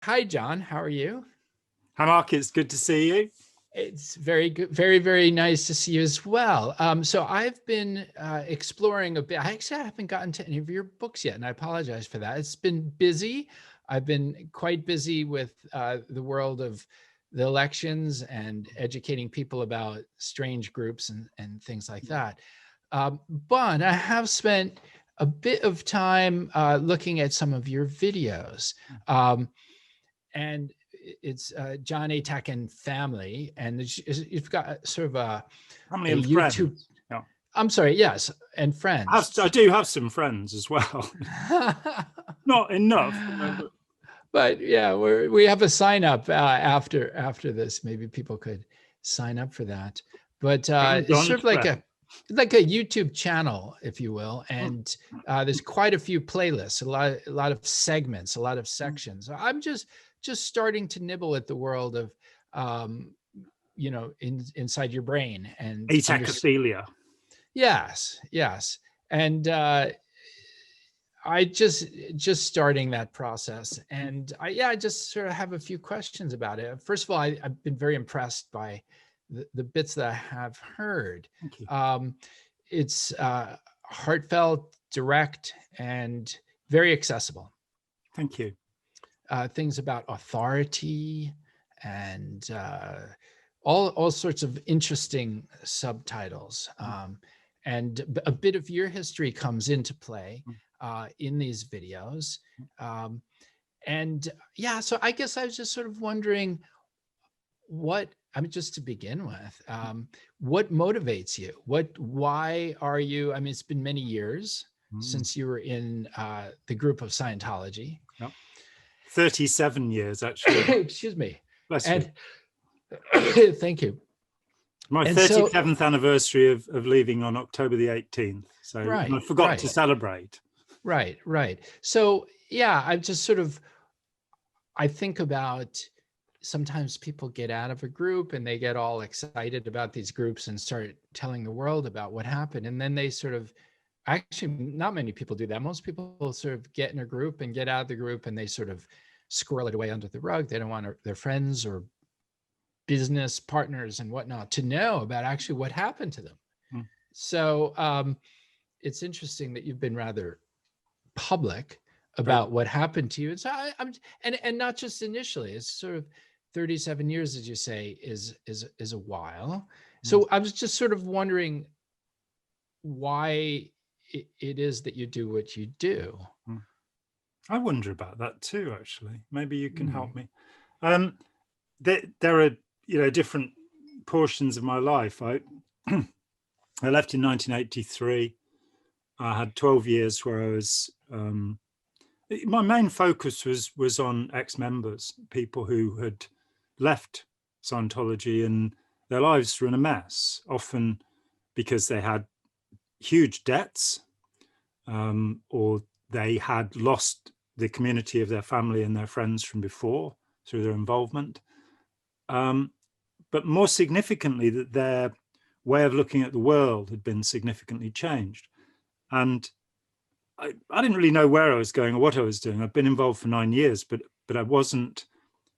Hi, John. How are you? Hi, Mark. It's good to see you. It's very good, very nice to see you as well. So I've been exploring a bit. I actually haven't gotten to any of your books yet, and I apologize for that. It's been busy. I've been quite busy with the world of the elections and educating people about strange groups and things like that. But I have spent a bit of time looking at some of your videos. And it's John Atack and Family, and you've got sort of Family a and YouTube. friends. Yeah. I'm sorry, yes, and friends. I do have some friends as well. Not enough. But yeah, we have a sign up after this. Maybe people could sign up for that. But it's sort of like a YouTube channel, if you will, and there's quite a few playlists, a lot of segments, a lot of sections. I'm just starting to nibble at the world of inside your brain and Atacothelia. Yes. And I just starting that process, and I just sort of have a few questions about it. First of all, I've been very impressed by the bits that I have heard. Thank you. It's heartfelt, direct, and very accessible. Thank you. Things about authority and all sorts of interesting subtitles. And a bit of your history comes into play in these videos. So I guess I was just sort of wondering just to begin with, what motivates you? Why are you, it's been many years since you were in the group of Scientology. Yep. 37 years, actually. Excuse me. Bless you. Thank you. My 37th anniversary of leaving on October the 18th. So I forgot to celebrate. Right. So yeah, I think about sometimes people get out of a group and they get all excited about these groups and start telling the world about what happened. And then they actually, not many people do that. Most people sort of get in a group and get out of the group and they sort of squirrel it away under the rug. They don't want their friends or business partners and whatnot to know about actually what happened to them. So it's interesting that you've been rather public about what happened to you. And so and not just initially, it's sort of 37 years, as you say, is a while. So I was just sort of wondering why it is that you do what you do. I wonder about that too, actually. Maybe you can help me. There are, different portions of my life. I left in 1983. I had 12 years where I was, my main focus was on ex-members, people who had left Scientology and their lives were in a mess, often because they had huge debts, or they had lost the community of their family and their friends from before through their involvement. But more significantly, that their way of looking at the world had been significantly changed. And I didn't really know where I was going or what I was doing. I've been involved for 9 years, but I wasn't.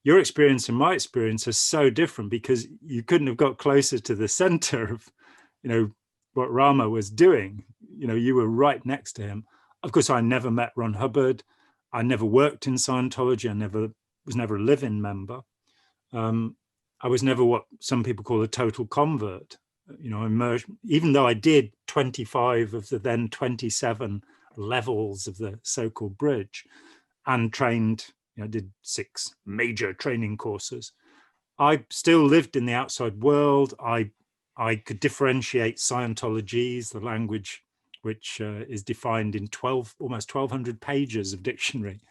Your experience and my experience are so different because you couldn't have got closer to the center of, what Rama was doing. You were right next to him. Of course, I never met Ron Hubbard. I never worked in Scientology. I was never a live-in member. I was never what some people call a total convert. Immersed, even though I did 25 of the then 27 levels of the so-called bridge and trained, did 6 major training courses. I still lived in the outside world. I could differentiate Scientologies, the language which is defined in almost 1,200 pages of dictionary.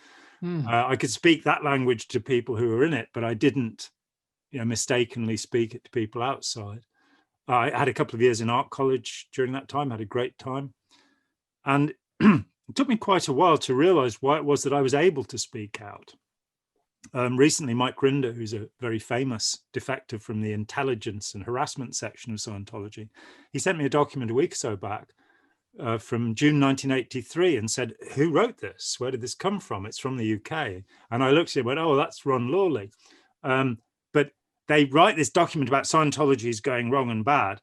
I could speak that language to people who were in it, but I didn't, mistakenly speak it to people outside. I had a couple of years in art college during that time, had a great time. And it took me quite a while to realize why it was that I was able to speak out. Recently, Mike Rinder, who's a very famous defector from the intelligence and harassment section of Scientology, he sent me a document a week or so back from June 1983 and said, who wrote this? Where did this come from? It's from the UK. And I looked at it and went, oh, that's Ron Lawley. But they write this document about Scientology is going wrong and bad,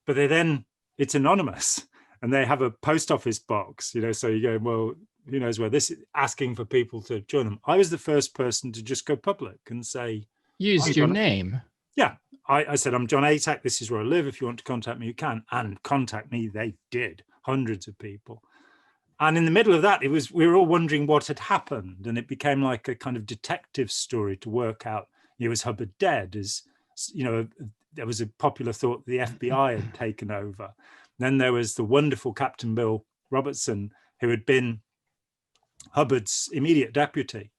but it's anonymous and they have a post office box, so you go, well, who knows where this is, asking for people to join them. I was the first person to just go public and say, used your name. Yeah. I said, I'm John Atack. This is where I live. If you want to contact me, you can. And contact me, they did. Hundreds of people. And in the middle of that, we were all wondering what had happened. And it became like a kind of detective story to work out, was Hubbard dead? There was a popular thought the FBI had taken over. And then there was the wonderful Captain Bill Robertson, who had been Hubbard's immediate deputy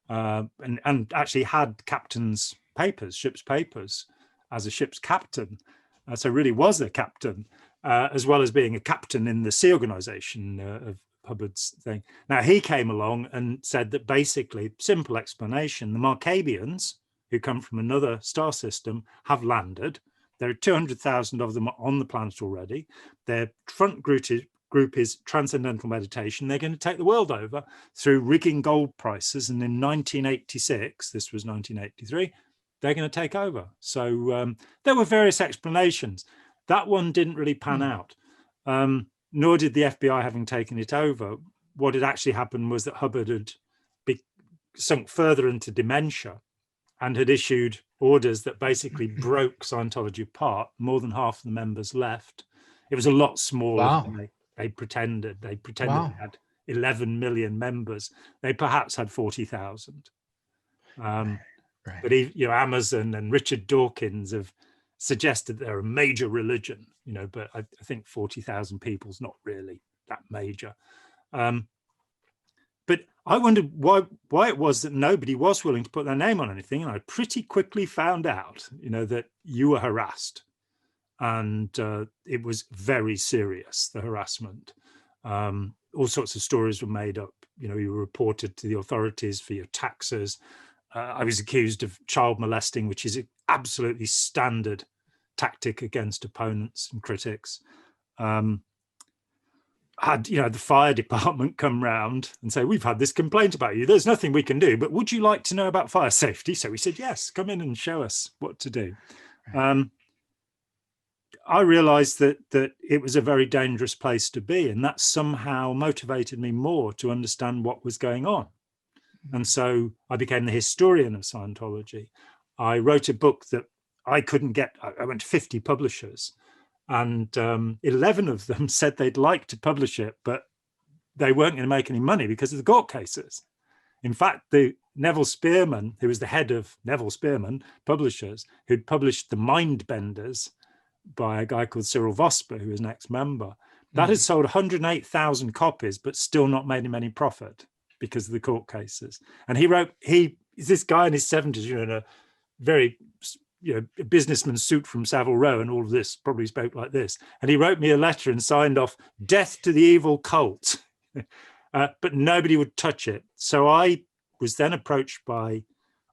and actually had captain's papers, ship's papers, as a ship's captain. So really was a captain, as well as being a captain in the sea organization of Hubbard's thing. Now, he came along and said that basically, simple explanation, the Markabians, who come from another star system, have landed. There are 200,000 of them on the planet already. Their front group is transcendental meditation. They're going to take the world over through rigging gold prices. And in 1986, this was 1983, they're going to take over. So there were various explanations. That one didn't really pan out, nor did the FBI having taken it over. What had actually happened was that Hubbard had sunk further into dementia and had issued orders that basically broke Scientology apart. More than half of the members left. It was a lot smaller than they pretended. They pretended they had 11 million members. They perhaps had 40,000. Right. But Amazon and Richard Dawkins have suggested they're a major religion, but I think 40,000 people is not really that major. But I wondered why it was that nobody was willing to put their name on anything. And I pretty quickly found out, that you were harassed. And it was very serious, the harassment. All sorts of stories were made up. You were reported to the authorities for your taxes. I was accused of child molesting, which is an absolutely standard tactic against opponents and critics. Had the fire department come round and say, we've had this complaint about you. There's nothing we can do, but would you like to know about fire safety? So we said, yes, come in and show us what to do. I realized that it was a very dangerous place to be, and that somehow motivated me more to understand what was going on. And so I became the historian of Scientology. I wrote a book that I couldn't get. I went to 50 publishers, and 11 of them said they'd like to publish it, but they weren't going to make any money because of the court cases. In fact, the Neville Spearman, who was the head of Neville Spearman Publishers, who'd published The Mind Benders by a guy called Cyril Vosper, who was an ex-member, that had sold 108,000 copies, but still not made him any profit because of the court cases. And he's this guy in his 70s, in a very, a businessman suit from Savile Row and all of this, probably spoke like this. And he wrote me a letter and signed off, "Death to the evil cult." But nobody would touch it. So I was then approached by,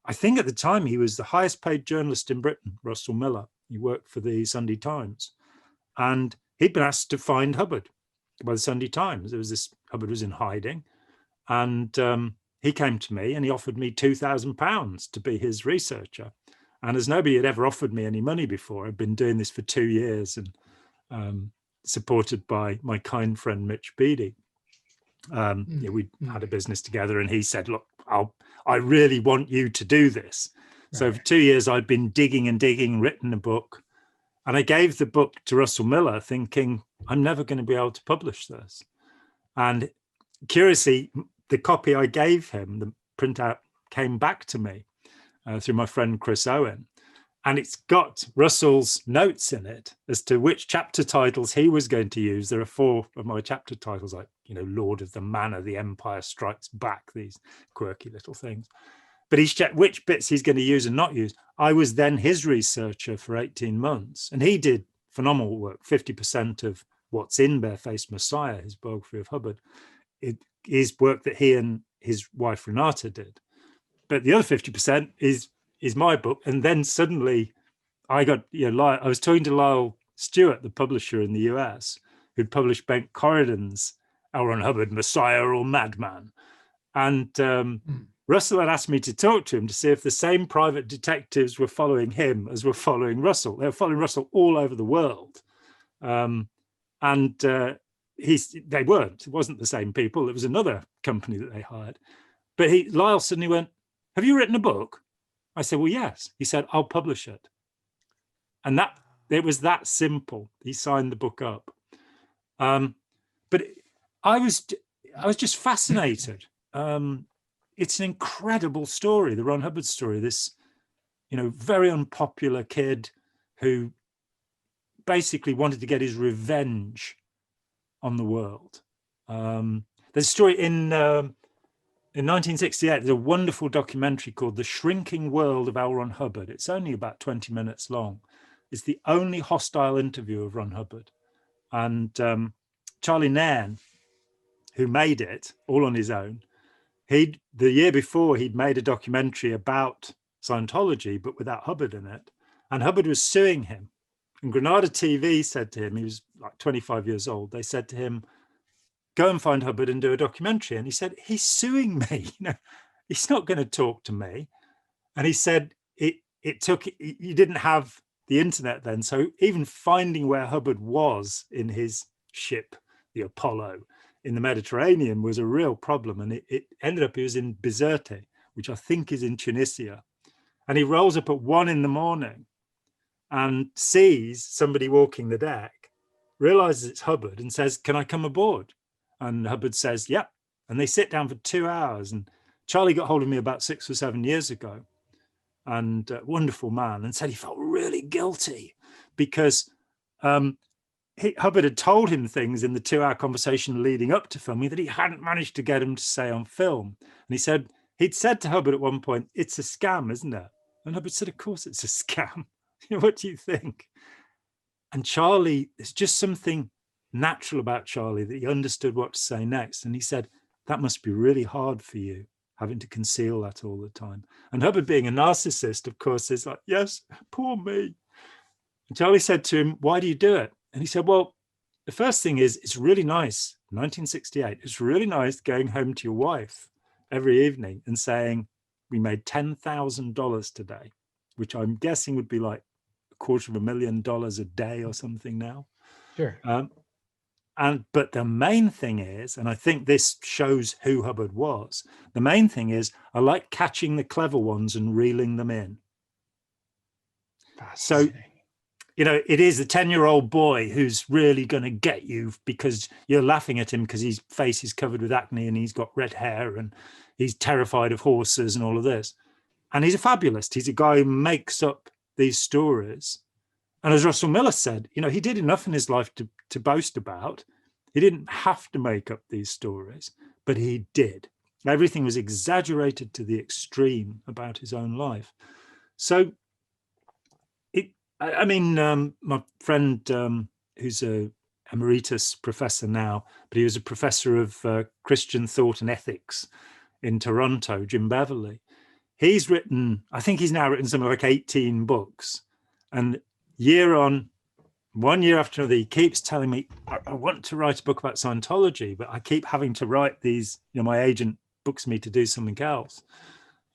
I think at the time he was the highest paid journalist in Britain, Russell Miller. He worked for the Sunday Times. And he'd been asked to find Hubbard by the Sunday Times. Hubbard was in hiding. And he came to me and he offered me £2,000 to be his researcher. And as nobody had ever offered me any money before, I'd been doing this for 2 years and supported by my kind friend, Mitch Beattie. We had a business together and he said, look, I really want you to do this. Right. So for 2 years, I'd been digging and digging, written a book. And I gave the book to Russell Miller thinking, I'm never going to be able to publish this. And curiously, the copy I gave him, the printout, came back to me through my friend Chris Owen. And it's got Russell's notes in it as to which chapter titles he was going to use. There are 4 of my chapter titles, like, Lord of the Manor, The Empire Strikes Back, these quirky little things. But he's checked which bits he's going to use and not use. I was then his researcher for 18 months. And he did phenomenal work. 50% of what's in Barefaced Messiah, his biography of Hubbard, it is work that he and his wife Renata did. But the other 50% is my book. And then suddenly I got, I was talking to Lyle Stewart, the publisher in the US, who'd published Ben Corridan's L. Ron Hubbard, Messiah or Madman. And Russell had asked me to talk to him to see if the same private detectives were following him as were following Russell. They were following Russell all over the world. They weren't. It wasn't the same people. It was another company that they hired. But Lyle suddenly went, "Have you written a book?" I said, "Well, yes." He said, "I'll publish it." And it was that simple. He signed the book up. But I was just fascinated. It's an incredible story, the Ron Hubbard story. This, very unpopular kid who basically wanted to get his revenge on the world. There's a story in 1968. There's a wonderful documentary called "The Shrinking World of L. Ron Hubbard." It's only about 20 minutes long. It's the only hostile interview of Ron Hubbard, and Charlie Nairn, who made it all on his own. The year before, he'd made a documentary about Scientology, but without Hubbard in it. And Hubbard was suing him. And Granada TV said to him, he was like 25 years old. They said to him, "Go and find Hubbard and do a documentary." And he said, "He's suing me. He's not going to talk to me." And he said, you didn't have the internet then. So even finding where Hubbard was in his ship, the Apollo, in the Mediterranean was a real problem. And it ended up, he was in Bizerte, which I think is in Tunisia. And he rolls up at 1 a.m. and sees somebody walking the deck, realizes it's Hubbard and says, "Can I come aboard?" And Hubbard says, "Yep." And they sit down for 2 hours. And Charlie got hold of me about 6 or 7 years ago, and wonderful man, and said he felt really guilty because Hubbard had told him things in the 2-hour conversation leading up to filming that he hadn't managed to get him to say on film. And he said, he'd said to Hubbard at one point, "It's a scam, isn't it?" And Hubbard said, "Of course it's a scam. What do you think?" And Charlie, there's just something natural about Charlie that he understood what to say next. And he said, "That must be really hard for you, having to conceal that all the time." And Hubbard, being a narcissist, of course, is like, "Yes, poor me." And Charlie said to him, "Why do you do it?" And he said, "Well, the first thing is, it's really nice, 1968, it's really nice going home to your wife every evening and saying, 'We made $10,000 today,' which I'm guessing would be like $250,000 a day or something now." Sure. But the main thing is, and I think this shows who Hubbard was, the main thing is, "I like catching the clever ones and reeling them in." So, it is the 10-year-old boy who's really going to get you because you're laughing at him because his face is covered with acne and he's got red hair and he's terrified of horses and all of this. And he's a fabulist. He's a guy who makes up these stories. And as Russell Miller said, he did enough in his life to boast about. He didn't have to make up these stories, but he did. Everything was exaggerated to the extreme about his own life. So, my friend, who's a emeritus professor now, but he was a professor of Christian thought and ethics in Toronto, Jim Beverley. He's written, I think he's now written something like 18 books. And one year after another, he keeps telling me, I want to write a book about Scientology, but I keep having to write these, my agent books me to do something else.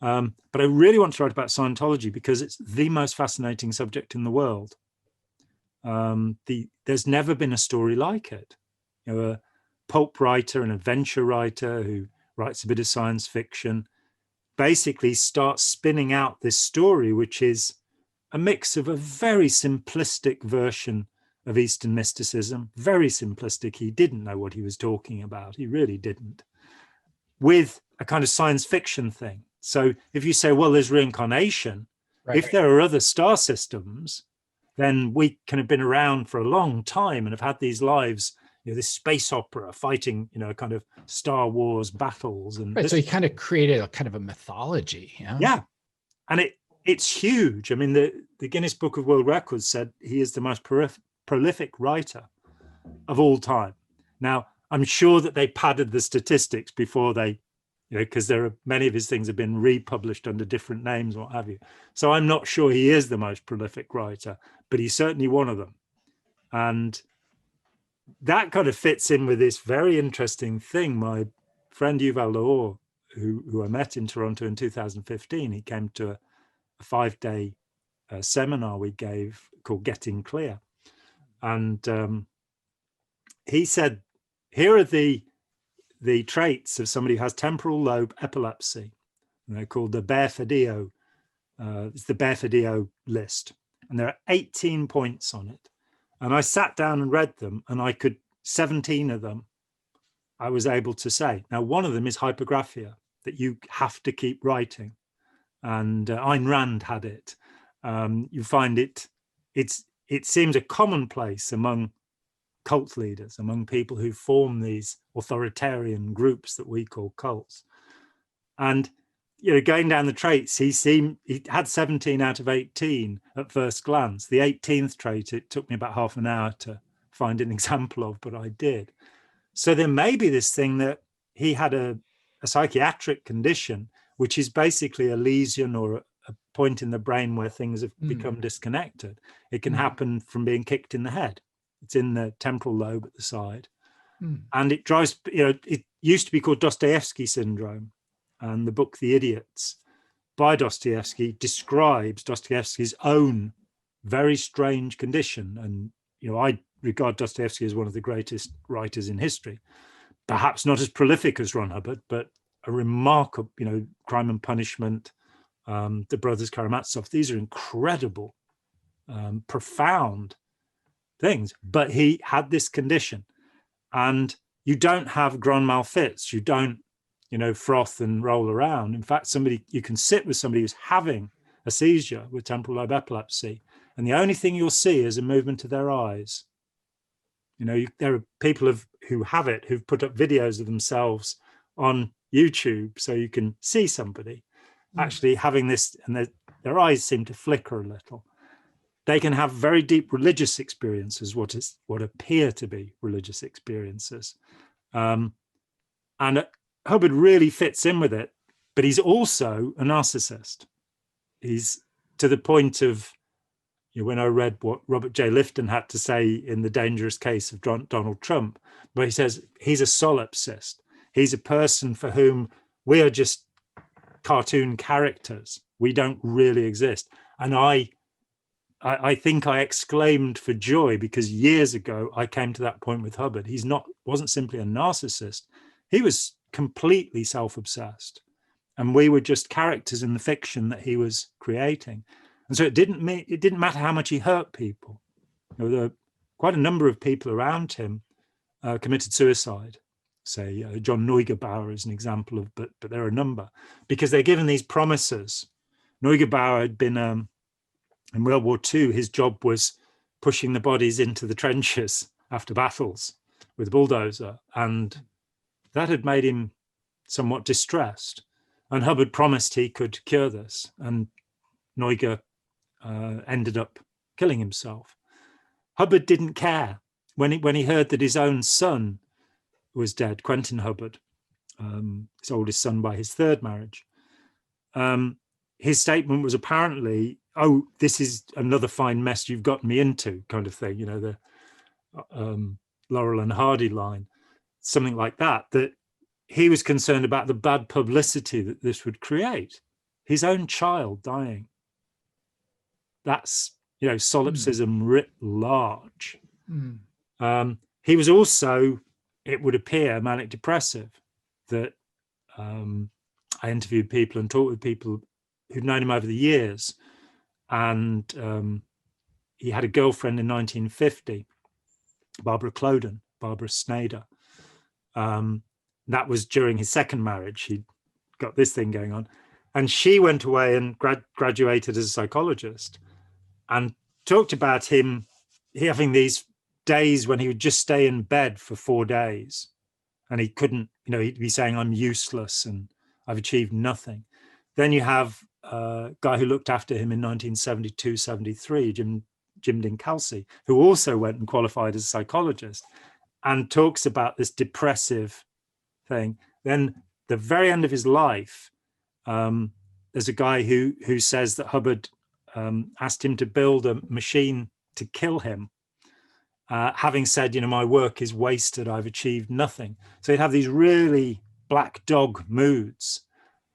But I really want to write about Scientology because it's the most fascinating subject in the world. There's never been a story like it. A pulp writer, an adventure writer who writes a bit of science fiction, basically starts spinning out this story, which is a mix of a very simplistic version of Eastern mysticism, very simplistic. He didn't know what he was talking about. He really didn't. With a kind of science fiction thing. So if you say, well, there's reincarnation, right. If there are other star systems, then we can have been around for a long time and have had these lives, this space opera fighting, kind of Star Wars battles. And right, so he kind of created a kind of a mythology. Yeah. And it's huge. I mean, the Guinness Book of World Records said he is the most prolific writer of all time. Now, I'm sure that they padded the statistics before they, because many of his things have been republished under different names, what have you. So I'm not sure he is the most prolific writer, but he's certainly one of them. And that kind of fits in with this very interesting thing. My friend Yuval Laor, who I met in Toronto in 2015, he came to a 5-day seminar we gave called Getting Clear. And he said, here are the traits of somebody who has temporal lobe epilepsy. And they're called the Bear-Fideo. It's the Bear-Fideo list. And there are 18 points on it. And I sat down and read them, and 17 of them I was able to say. Now, one of them is hypergraphia, that you have to keep writing. And Ayn Rand had it. You find it seems a commonplace among cult leaders, among people who form these authoritarian groups that we call cults. And going down the traits, he had 17 out of 18 at first glance. The 18th trait, it took me about half an hour to find an example of, but I did. So there may be this thing that he had a psychiatric condition, which is basically a lesion or a point in the brain where things have become disconnected. It can happen from being kicked in the head. It's in the temporal lobe at the side. And it drives, it used to be called Dostoevsky syndrome. And the book The Idiots by Dostoevsky describes Dostoevsky's own very strange condition. And, I regard Dostoevsky as one of the greatest writers in history, perhaps not as prolific as Ron Hubbard, but a remarkable, Crime and Punishment, the Brothers Karamazov. These are incredible, profound things. But he had this condition, and you don't have grand mal fits. You don't, froth and roll around. In fact, you can sit with somebody who's having a seizure with temporal lobe epilepsy, and the only thing you'll see is a movement of their eyes. There are people who have it, who've put up videos of themselves on YouTube, so you can see somebody actually having this, and their eyes seem to flicker a little. They can have very deep religious experiences, what appear to be religious experiences. And Hubbard really fits in with it, but he's also a narcissist. He's to the point of, when I read what Robert J. Lifton had to say in The Dangerous Case of Donald Trump, where he says he's a solipsist. He's a person for whom we are just cartoon characters. We don't really exist. And I think I exclaimed for joy, because years ago I came to that point with Hubbard. Wasn't simply a narcissist. He was completely self-obsessed, and we were just characters in the fiction that he was creating. And so it didn't matter how much he hurt people. There were quite a number of people around him committed suicide. Say John Neugebauer is an example of, but there are a number, because they're given these promises. Neugebauer had been in World War II. His job was pushing the bodies into the trenches after battles with a bulldozer, and that had made him somewhat distressed. And Hubbard promised he could cure this, and Neuger ended up killing himself. Hubbard didn't care when he heard that his own son was dead, Quentin Hubbard, his oldest son by his third marriage. His statement was apparently, "Oh, this is another fine mess you've gotten me into," kind of thing, the Laurel and Hardy line, something like that, that he was concerned about the bad publicity that this would create. His own child dying. That's, solipsism writ large. He was also, it would appear, manic depressive. That I interviewed people and talked with people who'd known him over the years, and he had a girlfriend in 1950, Barbara Cloden, Barbara Snyder. That was during his second marriage. He'd got this thing going on, and she went away and graduated as a psychologist, and talked about him having these days when he would just stay in bed for 4 days, and he couldn't, he'd be saying, "I'm useless and I've achieved nothing." Then you have a guy who looked after him in 1972, 73, Jim Dinkelsey, who also went and qualified as a psychologist, and talks about this depressive thing. Then the very end of his life, there's a guy who says that Hubbard asked him to build a machine to kill him, having said, my work is wasted, I've achieved nothing. So he'd have these really black dog moods.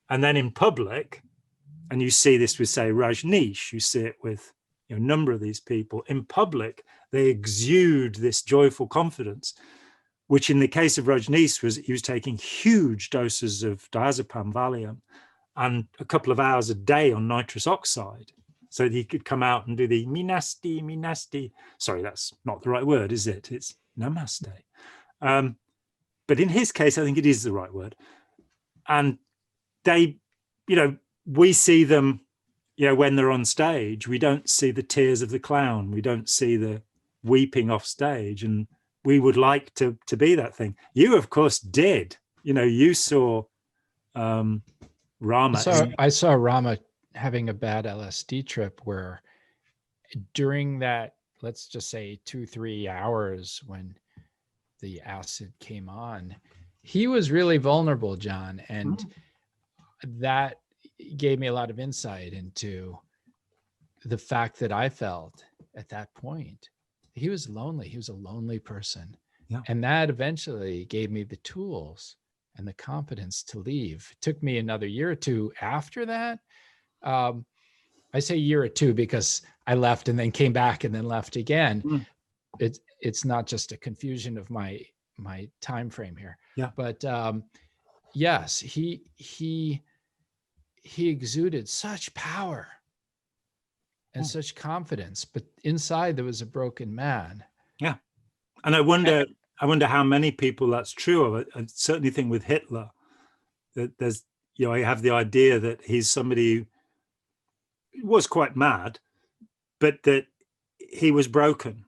And then in public, and you see this with, say, Rajneesh, you see it with a number of these people, in public, they exude this joyful confidence, which in the case of Rajneesh was he was taking huge doses of diazepam Valium and a couple of hours a day on nitrous oxide, so that he could come out and do the me nasty. Sorry, that's not the right word, is it? It's namaste. But in his case, I think it is the right word. And they, we see them, when they're on stage, we don't see the tears of the clown. We don't see the weeping off stage. And we would like to be that thing. You, of course, did. You saw Rama. I saw Rama having a bad LSD trip where during that, let's just say 2-3 hours when the acid came on, he was really vulnerable, John. And that gave me a lot of insight into the fact that I felt at that point. He was lonely. He was a lonely person. Yeah. And that eventually gave me the tools and the confidence to leave. It took me another year or two after that. I say year or two because I left and then came back and then left again. It's not just a confusion of my time frame here. Yeah. But yes, he exuded such power and such confidence, but inside there was a broken man. Yeah. And I wonder how many people that's true of. I certainly think with Hitler that there's, I have the idea that he's somebody who was quite mad, but that he was broken,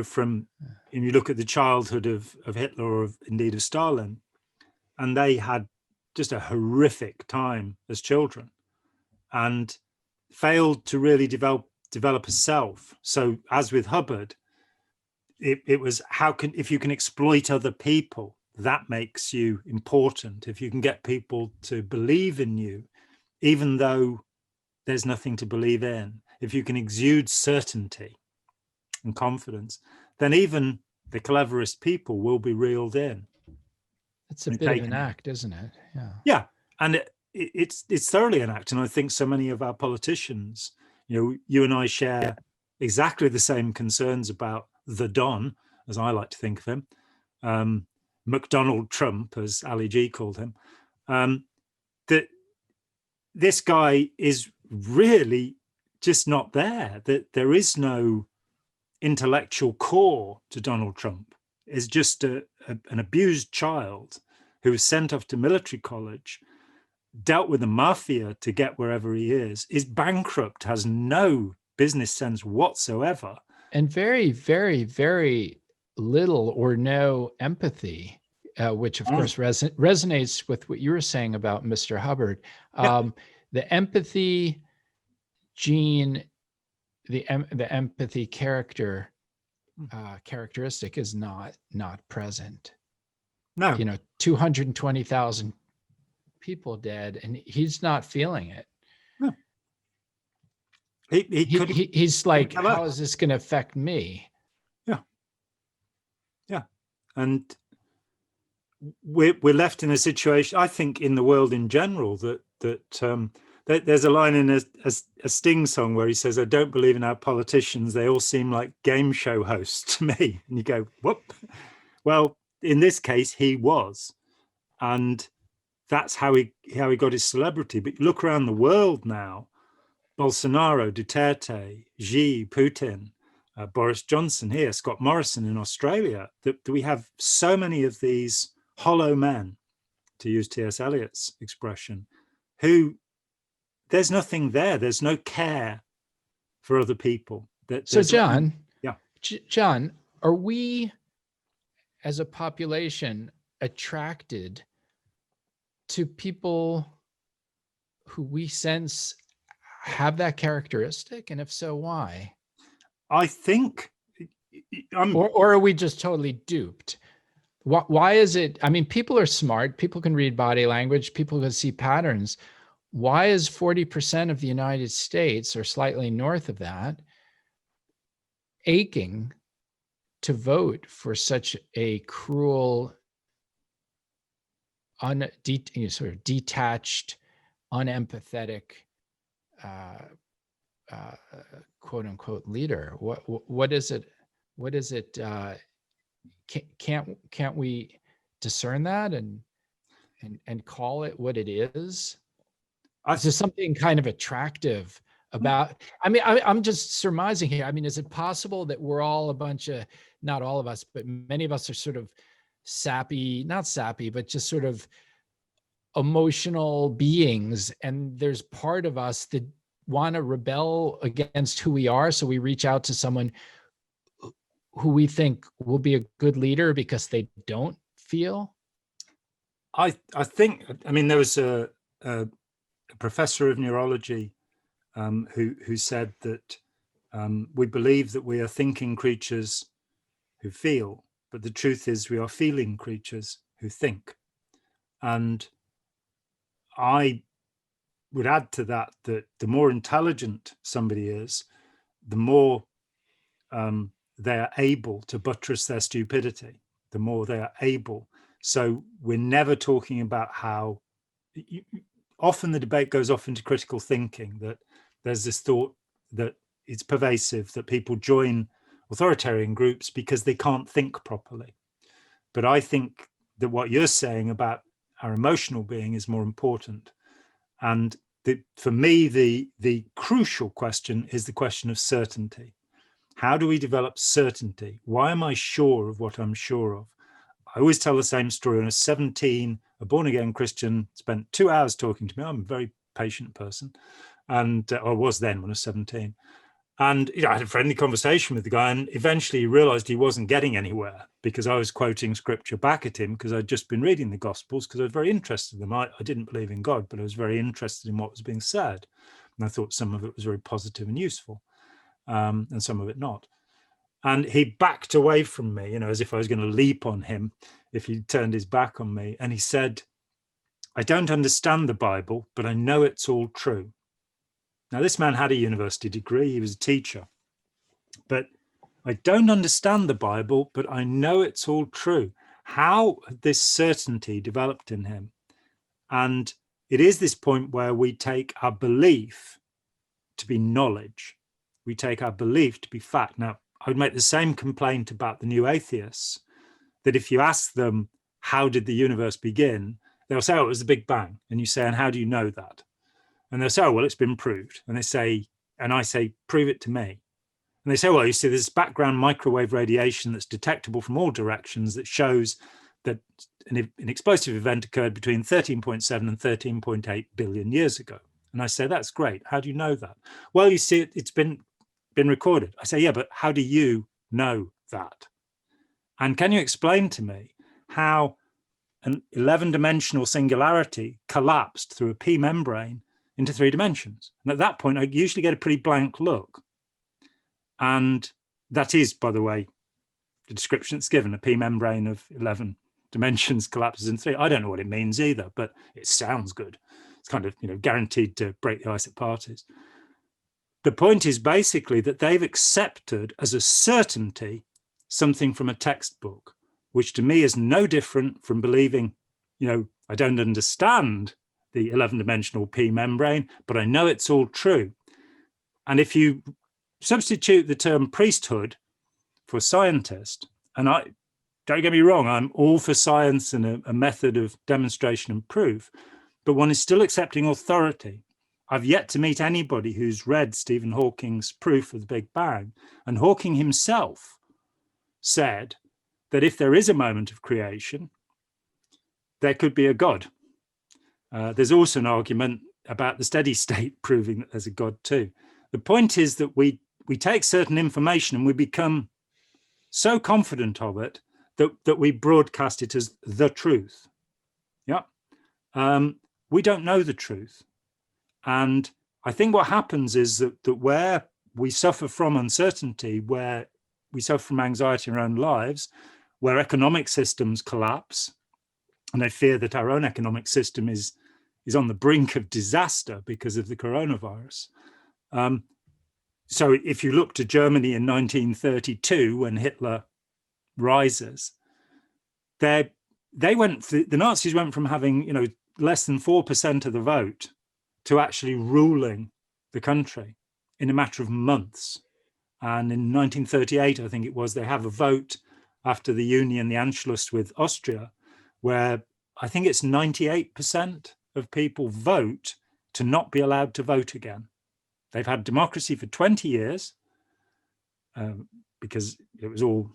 from, and you look at the childhood of Hitler or indeed of Stalin, and they had just a horrific time as children and failed to really develop a self. So as with Hubbard, it was if you can exploit other people, that makes you important. If you can get people to believe in you, even though there's nothing to believe in, if you can exude certainty and confidence, then even the cleverest people will be reeled in. It's a bit of an act, isn't it? Yeah. Yeah. And it's thoroughly an act. And I think so many of our politicians, you and I share exactly the same concerns about the Don, as I like to think of him, McDonald Trump, as Ali G called him, that this guy is really just not there, that there is no intellectual core to Donald Trump. Is just an abused child who was sent off to military college, dealt with the mafia to get wherever he is bankrupt, has no business sense whatsoever. And very, very, very little or no empathy, which of course resonates with what you were saying about Mr. Hubbard. The empathy gene, the empathy characteristic is not present. No. 220,000 people dead, and he's not feeling it. No. He's like, how is this going to affect me? Yeah. And we're left in a situation, I think, in the world in general, that there's a line in a Sting song where he says, "I don't believe in our politicians. They all seem like game show hosts to me." And you go, whoop. Well, in this case, he was. And that's how he got his celebrity. But look around the world now, Bolsonaro, Duterte, Xi, Putin, Boris Johnson here, Scott Morrison in Australia, that we have so many of these hollow men, to use T.S. Eliot's expression, who there's nothing there. There's no care for other people. So John, John, are we as a population attracted to people who we sense have that characteristic? And if so, why? I think or are we just totally duped? Why is it? I mean, people are smart. People can read body language. People can see patterns. Why is 40% of the United States, or slightly north of that, aching to vote for such a cruel, sort of detached, unempathetic, quote unquote leader? What is it? What is it? Can't we discern that and call it what it is? Is there something kind of attractive about? I mean, I'm just surmising here. I mean, is it possible that we're all a bunch of, not all of us, but many of us are sort of sappy, not sappy, but just sort of emotional beings, and there's part of us that want to rebel against who we are, so we reach out to someone who we think will be a good leader because they don't feel? I think, I mean, there was a professor of neurology who said that we believe that we are thinking creatures who feel, but the truth is we are feeling creatures who think. And I would add to that that the more intelligent somebody is, the more they are able to buttress their stupidity, the more they are able. So we're never talking about how, often the debate goes off into critical thinking, that there's this thought that it's pervasive, that people join authoritarian groups because they can't think properly. But I think that what you're saying about our emotional being is more important. And for me, the crucial question is the question of certainty. How do we develop certainty? Why am I sure of what I'm sure of? I always tell the same story. When I was 17, a born-again Christian spent 2 hours talking to me. I'm a very patient person, and I was then when I was 17. And I had a friendly conversation with the guy, and eventually he realized he wasn't getting anywhere because I was quoting scripture back at him, because I'd just been reading the Gospels because I was very interested in them. I didn't believe in God, but I was very interested in what was being said. And I thought some of it was very positive and useful, and some of it not. And he backed away from me, as if I was going to leap on him if he turned his back on me. And he said, "I don't understand the Bible, but I know it's all true." Now, this man had a university degree. He was a teacher. But I don't understand the Bible, but I know it's all true. How this certainty developed in him. And it is this point where we take our belief to be knowledge. We take our belief to be fact. Now, I would make the same complaint about the new atheists, that if you ask them, how did the universe begin? They'll say, oh, it was the Big Bang. And you say, and how do you know that? And they'll say, oh, well, it's been proved. And they say, and I say, prove it to me. And they say, well, you see, there's background microwave radiation that's detectable from all directions that shows that an explosive event occurred between 13.7 and 13.8 billion years ago. And I say, that's great. How do you know that? Well, you see, it's been recorded. I say, yeah, but how do you know that? And can you explain to me how an 11-dimensional singularity collapsed through a P membrane into 3 dimensions? And at that point, I usually get a pretty blank look. And that is, by the way, the description that's given: a P membrane of 11 dimensions collapses in 3. I don't know what it means either, but it sounds good. It's kind of, guaranteed to break the ice at parties. The point is basically that they've accepted as a certainty something from a textbook, which to me is no different from believing, I don't understand the 11-dimensional P membrane, but I know it's all true. And if you substitute the term priesthood for scientist, and don't get me wrong, I'm all for science and a method of demonstration and proof, but one is still accepting authority. I've yet to meet anybody who's read Stephen Hawking's proof of the Big Bang, and Hawking himself said that if there is a moment of creation, there could be a God. There's also an argument about the steady state proving that there's a God too. The point is that we take certain information and we become so confident of it that we broadcast it as the truth. Yeah. We don't know the truth. And I think what happens is that where we suffer from uncertainty, where we suffer from anxiety in our own lives, where economic systems collapse, and I fear that our own economic system is on the brink of disaster because of the coronavirus. So if you look to Germany in 1932, when Hitler rises, the Nazis went from having, less than 4% of the vote to actually ruling the country in a matter of months. And in 1938, I think it was, they have a vote after the Union, the Anschluss with Austria, where I think it's 98% of people vote to not be allowed to vote again. They've had democracy for 20 years because it was all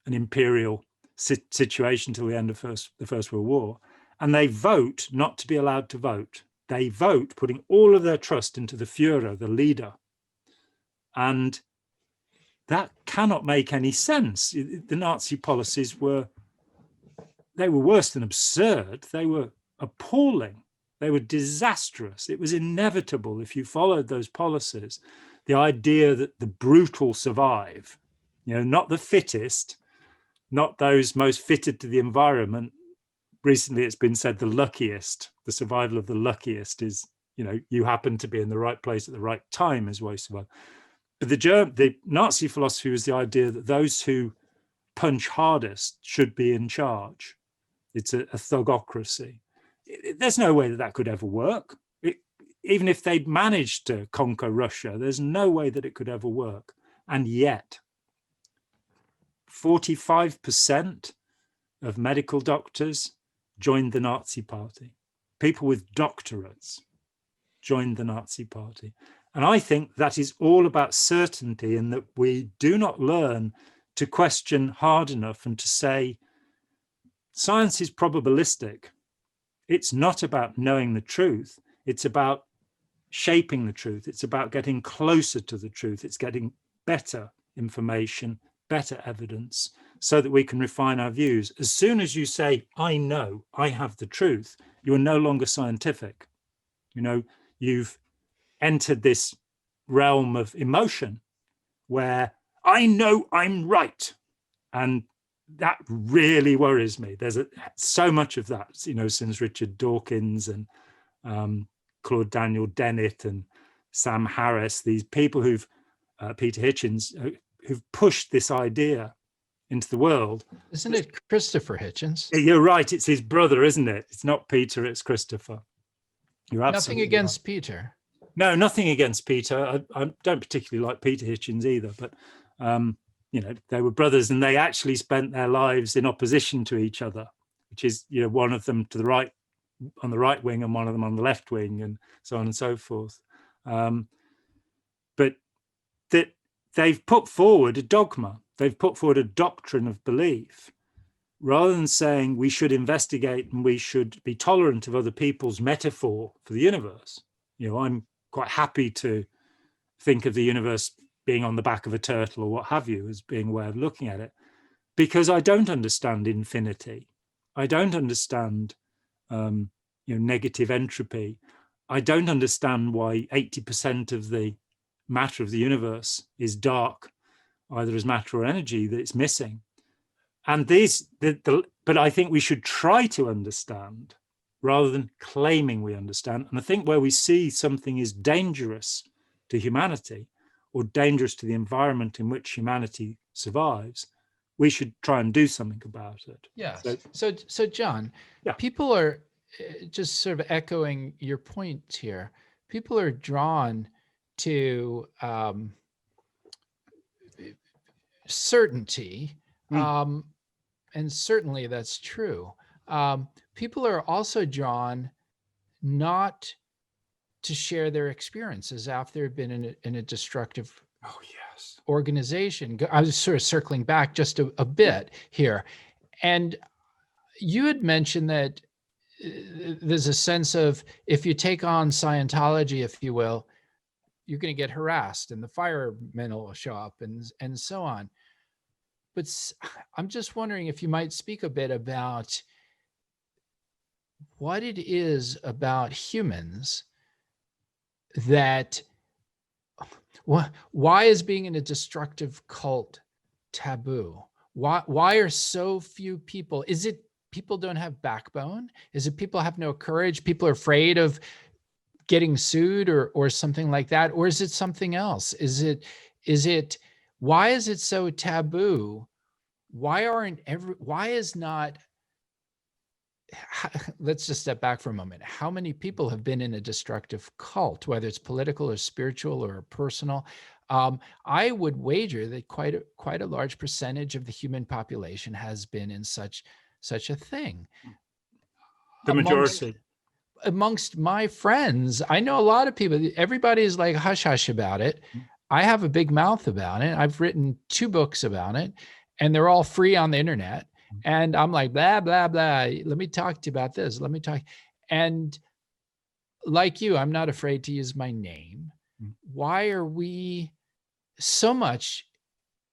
an imperial situation till the end of the First World War. And they vote not to be allowed to vote. They vote putting all of their trust into the Führer, the leader. And that cannot make any sense. The Nazi policies were worse than absurd. They were appalling. They were disastrous. It was inevitable if you followed those policies. The idea that the brutal survive, not the fittest, not those most fitted to the environment. Recently, it's been said the luckiest, the survival of the luckiest is, you happen to be in the right place at the right time is why you survive. But the Nazi philosophy was the idea that those who punch hardest should be in charge. It's a thugocracy. There's no way that could ever work. Even if they'd managed to conquer Russia, there's no way that it could ever work. And yet, 45% of medical doctors joined the Nazi Party. People with doctorates joined the Nazi Party. And I think that is all about certainty, and that we do not learn to question hard enough and to say, science is probabilistic. It's not about knowing the truth. It's about shaping the truth. It's about getting closer to the truth. It's getting better information, better evidence, so that we can refine our views. As soon as you say, I know, I have the truth, you are no longer scientific. You've entered this realm of emotion where I know I'm right. And that really worries me. There's so much of that, since Richard Dawkins and Claude Daniel Dennett and Sam Harris, these people Peter Hitchens, who've pushed this idea into the world. Isn't it Christopher Hitchens? You're right. It's his brother, isn't it? It's not Peter, it's Christopher. You're absolutely nothing against right. Peter. No, nothing against Peter. I don't particularly like Peter Hitchens either, but they were brothers, and they actually spent their lives in opposition to each other, which is, one of them to the right, on the right wing, and one of them on the left wing, and so on and so forth. But that they've put forward a dogma, they've put forward a doctrine of belief, rather than saying we should investigate and we should be tolerant of other people's metaphor for the universe. I'm quite happy to think of the universe being on the back of a turtle or what have you as being a way of looking at it, because I don't understand infinity. I don't understand negative entropy. I don't understand why 80% of the matter of the universe is dark, either as matter or energy, that it's missing. And but I think we should try to understand rather than claiming we understand. And I think where we see something is dangerous to humanity or dangerous to the environment in which humanity survives, we should try and do something about it. Yes. So John, yeah. People are, just sort of echoing your point here, people are drawn to certainty, and certainly that's true. People are also drawn not to share their experiences after they've been in a destructive organization. I was sort of circling back just a bit here. And you had mentioned that there's a sense of, if you take on Scientology, if you will, you're going to get harassed and the firemen will show up and so on. But I'm just wondering if you might speak a bit about what it is about humans that, why is being in a destructive cult taboo? Why are so few people? Is it people don't have backbone? Is it people have no courage? People are afraid of getting sued or something like that? Or is it something else? Is it why is it so taboo why is not, let's just step back for a moment. How many people have been in a destructive cult, whether it's political or spiritual or personal? I would wager that quite a large percentage of the human population has been in such a thing. The majority. Amongst my friends, I know a lot of people, everybody's like hush hush about it. I have a big mouth about it. I've written 2 books about it, and they're all free on the internet. And I'm like, blah, blah, blah. Let me talk to you about this. Let me talk. And like you, I'm not afraid to use my name. Why are we so much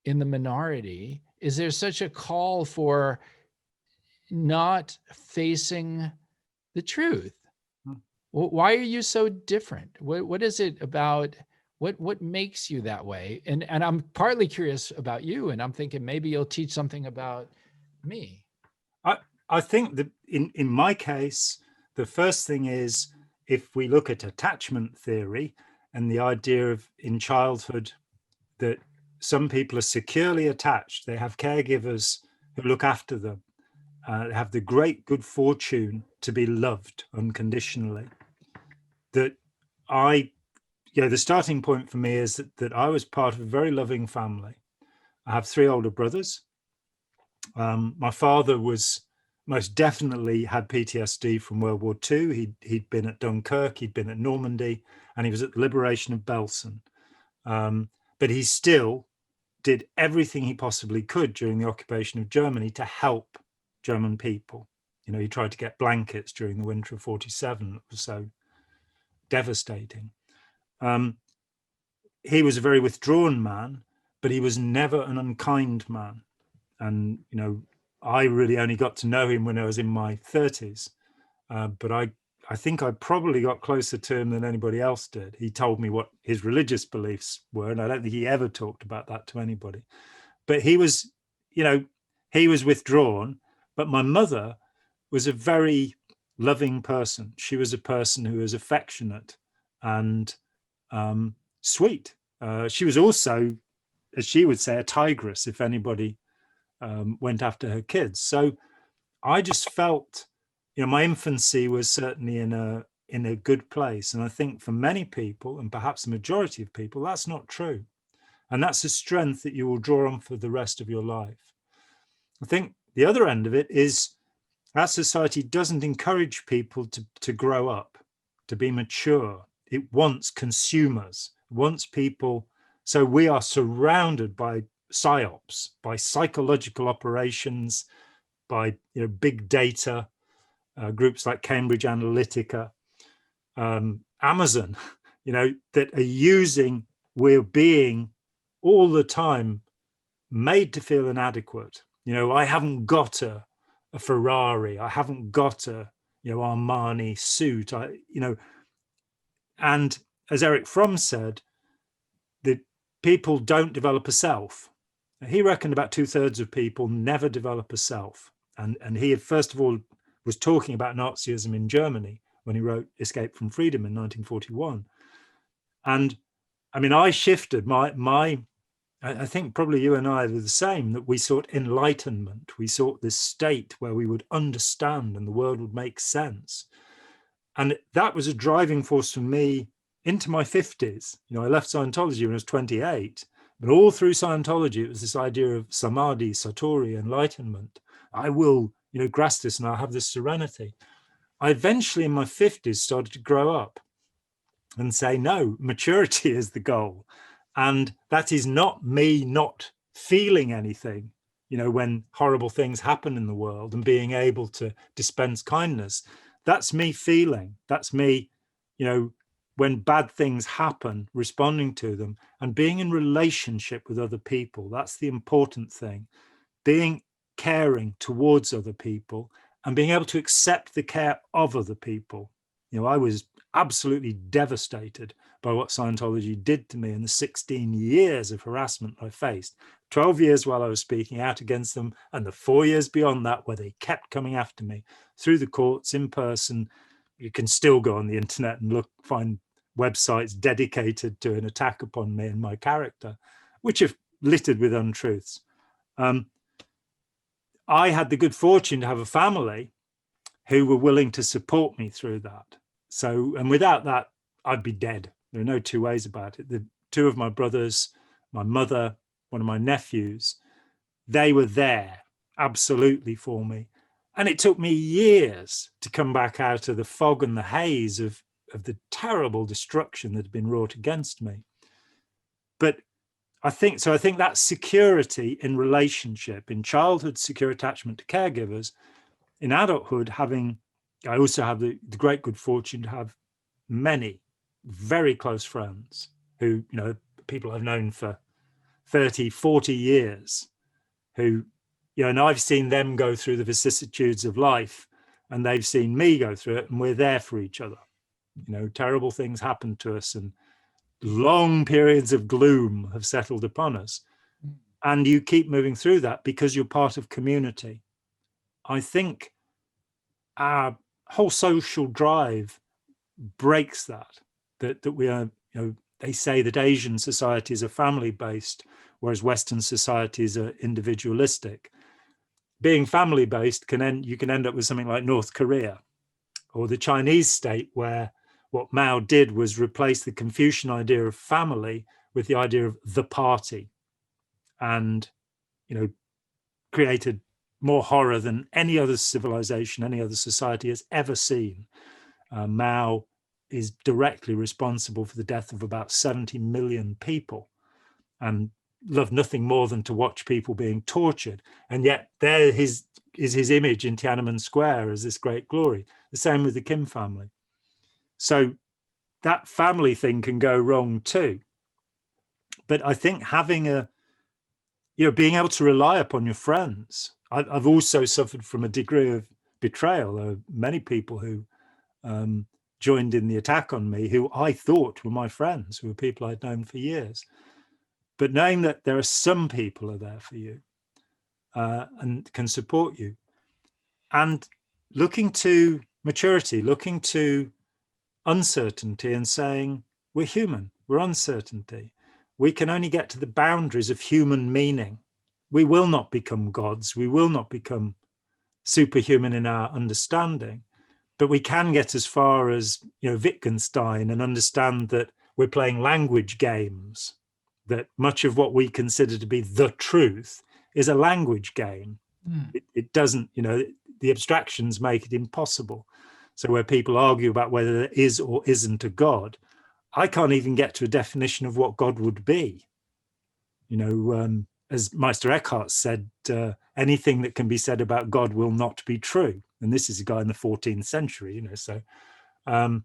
in the minority? Is there such a call for not facing the truth? Why are you so different? What is it about? What makes you that way? And I'm partly curious about you, and I'm thinking maybe you'll teach something about me. I think that in my case, the first thing is, if we look at attachment theory and the idea of in childhood that some people are securely attached, they have caregivers who look after them, have the great good fortune to be loved unconditionally. That the starting point for me is that I was part of a very loving family. I have 3 older brothers. My father was most definitely had PTSD from World War II. He'd been at Dunkirk, he'd been at Normandy, and he was at the liberation of Belsen. But he still did everything he possibly could during the occupation of Germany to help German people. He tried to get blankets during the winter of 47. It was so devastating. He was a very withdrawn man, but he was never an unkind man. And, I really only got to know him when I was in my 30s. But I think I probably got closer to him than anybody else did. He told me what his religious beliefs were, and I don't think he ever talked about that to anybody. But he was, he was withdrawn. But my mother was a very loving person. She was a person who was affectionate and sweet. She was also, as she would say, a tigress if anybody went after her kids. So I just felt, my infancy was certainly in a good place. And I think for many people, and perhaps the majority of people, that's not true. And that's a strength that you will draw on for the rest of your life. I think the other end of it is our society doesn't encourage people to grow up, to be mature. It wants consumers, it wants people. So we are surrounded by psyops, by psychological operations, by big data, groups like Cambridge Analytica, Amazon, that are using, we're being all the time made to feel inadequate. I haven't got a Ferrari, I haven't got a Armani suit, and as Eric Fromm said, that people don't develop a self. He reckoned about 2/3 of people never develop a self. And he had, first of all, was talking about Nazism in Germany when he wrote Escape from Freedom in 1941. And I mean, I shifted I think probably you and I were the same, that we sought enlightenment. We sought this state where we would understand and the world would make sense. And that was a driving force for me into my 50s. I left Scientology when I was 28. But all through Scientology, it was this idea of samadhi, satori, enlightenment. I will, grasp this and I'll have this serenity. I eventually in my 50s started to grow up and say, no, maturity is the goal. And that is not me not feeling anything, when horrible things happen in the world and being able to dispense kindness. That's me feeling. That's me, when bad things happen, responding to them and being in relationship with other people. That's the important thing. Being caring towards other people and being able to accept the care of other people. I was absolutely devastated by what Scientology did to me in the 16 years of harassment I faced. 12 years while I was speaking out against them, and the 4 years beyond that where they kept coming after me through the courts, in person. You can still go on the internet and find websites dedicated to an attack upon me and my character, which are littered with untruths. I had the good fortune to have a family who were willing to support me through that. So, and without that, I'd be dead. There are no two ways about it. The two of my brothers, my mother, one of my nephews, they were there absolutely for me. And it took me years to come back out of the fog and the haze of the terrible destruction that had been wrought against me. But I think that security in relationship, in childhood, secure attachment to caregivers, in adulthood, I also have the great good fortune to have many very close friends who, people I've known for 30, 40 years who, and I've seen them go through the vicissitudes of life and they've seen me go through it, and we're there for each other. Terrible things happen to us and long periods of gloom have settled upon us. And you keep moving through that because you're part of community. I think our whole social drive breaks that we are, they say that Asian societies are family-based, whereas Western societies are individualistic. Being family-based you can end up with something like North Korea or the Chinese state, where what Mao did was replace the Confucian idea of family with the idea of the party, and created more horror than any other civilization, any other society has ever seen. Mao is directly responsible for the death of about 70 million people and loved nothing more than to watch people being tortured. And yet there is his image in Tiananmen Square as this great glory. The same with the Kim family. So that family thing can go wrong too. But I think having being able to rely upon your friends. I've also suffered from a degree of betrayal. There are many people who joined in the attack on me who I thought were my friends, who were people I'd known for years. But knowing that there are some people who are there for you and can support you, and looking to maturity, looking to uncertainty and saying, we're human, we're uncertainty. We can only get to the boundaries of human meaning. We will not become gods. We will not become superhuman in our understanding, but we can get as far as, Wittgenstein, and understand that we're playing language games, that much of what we consider to be the truth is a language game. It doesn't, the abstractions make it impossible. So where people argue about whether there is or isn't a God, I can't even get to a definition of what God would be. As Meister Eckhart said, anything that can be said about God will not be true. And this is a guy in the 14th century, So I'm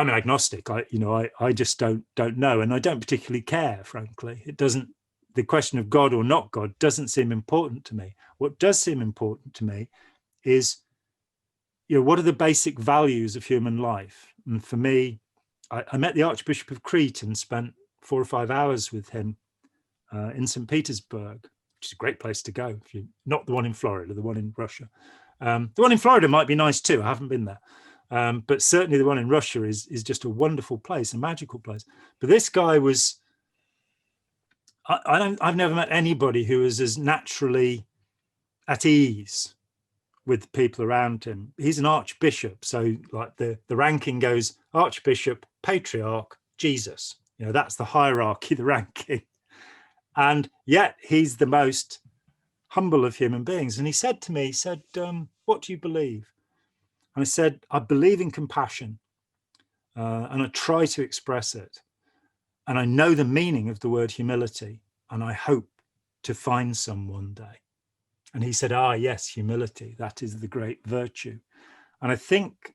an agnostic. I just don't know, and I don't particularly care, frankly. The question of God or not God doesn't seem important to me. What does seem important to me is, what are the basic values of human life? And for me, I met the Archbishop of Crete and spent 4 or 5 hours with him in St. Petersburg, which is a great place to go. If you're not the one in Florida, the one in Russia. The one in Florida might be nice too. I haven't been there. But certainly the one in Russia is just a wonderful place, a magical place. But this guy was, I've never met anybody who was as naturally at ease with people around him. He's an archbishop, so like the ranking goes Archbishop, Patriarch, Jesus. That's the hierarchy, the ranking. And yet he's the most humble of human beings. And he said to me, what do you believe? And I said, I believe in compassion, and I try to express it. And I know the meaning of the word humility, and I hope to find some one day. And he said, yes, humility, that is the great virtue. And I think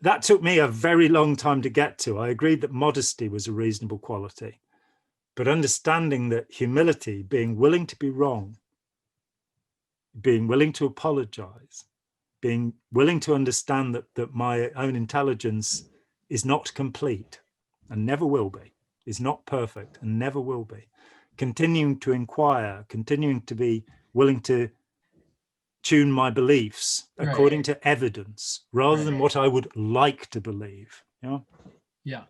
that took me a very long time to get to. I agreed that modesty was a reasonable quality, but understanding that humility, being willing to be wrong, being willing to apologize, being willing to understand that my own intelligence is not complete and never will be, is not perfect and never will be, continuing to inquire, continuing to be willing to tune my beliefs according to evidence rather than what I would like to believe. Yeah.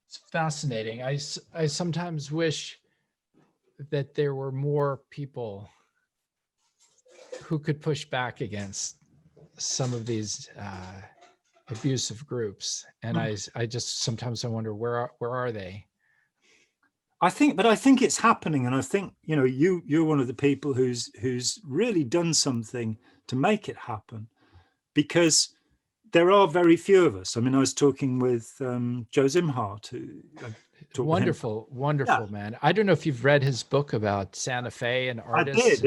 It's fascinating. I sometimes wish that there were more people who could push back against some of these abusive groups. And I just sometimes I wonder where are they? I think it's happening, and I think you're one of the people who's really done something to make it happen, because there are very few of us. I mean, I was talking with Joe Zimhart, who wonderful man. I don't know if you've read his book about Santa Fe and artists.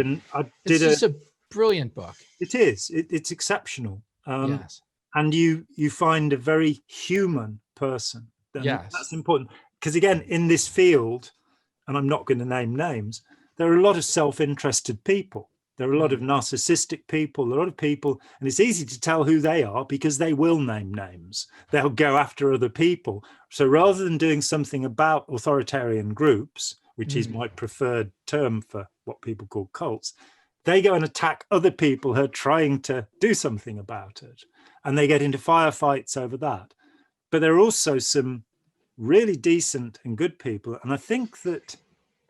It's just a brilliant book. It is. It's exceptional. Yes. And you find a very human person. Yes. That's important. Because again, in this field, and I'm not going to name names, there are a lot of self-interested people. There are a lot of narcissistic people, a lot of people, and it's easy to tell who they are because they will name names. They'll go after other people. So rather than doing something about authoritarian groups, which is my preferred term for what people call cults, they go and attack other people who are trying to do something about it. And they get into firefights over that. But there are also some really decent and good people. And I think that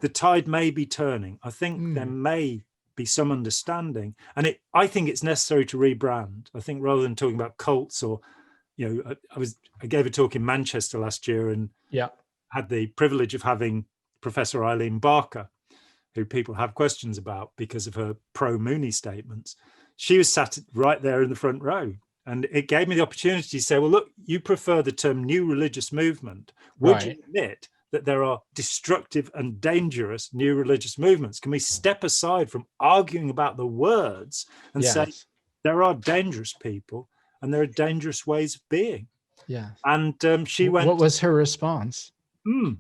the tide may be turning. I think there may be some understanding. And I think it's necessary to rebrand. I think rather than talking about cults or, I gave a talk in Manchester last year and had the privilege of having Professor Eileen Barker, who people have questions about because of her pro-Mooney statements. She was sat right there in the front row. And it gave me the opportunity to say, well, look, you prefer the term new religious movement. Would you admit that there are destructive and dangerous new religious movements? Can we step aside from arguing about the words and say there are dangerous people and there are dangerous ways of being? Yeah. And she went. What was her response? You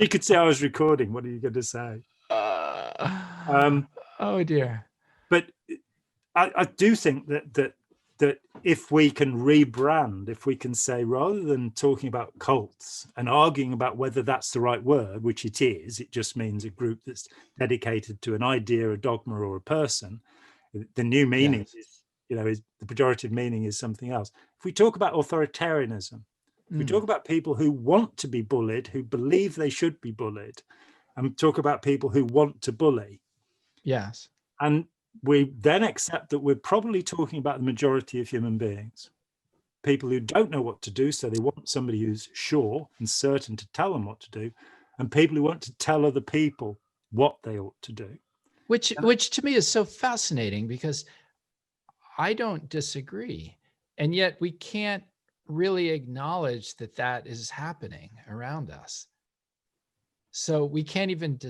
could see I was recording. What are you going to say? Oh dear. But I do think that if we can rebrand, if we can say, rather than talking about cults and arguing about whether that's the right word, which it is, it just means a group that's dedicated to an idea, a dogma, or a person. The new meaning is the pejorative meaning is something else. If we talk about authoritarianism, if we talk about people who want to be bullied, who believe they should be bullied, and talk about people who want to bully. Yes. And we then accept that we're probably talking about the majority of human beings, people who don't know what to do, so they want somebody who's sure and certain to tell them what to do, and people who want to tell other people what they ought to do. Which to me is so fascinating, because I don't disagree, and yet we can't really acknowledge that is happening around us. So we can't even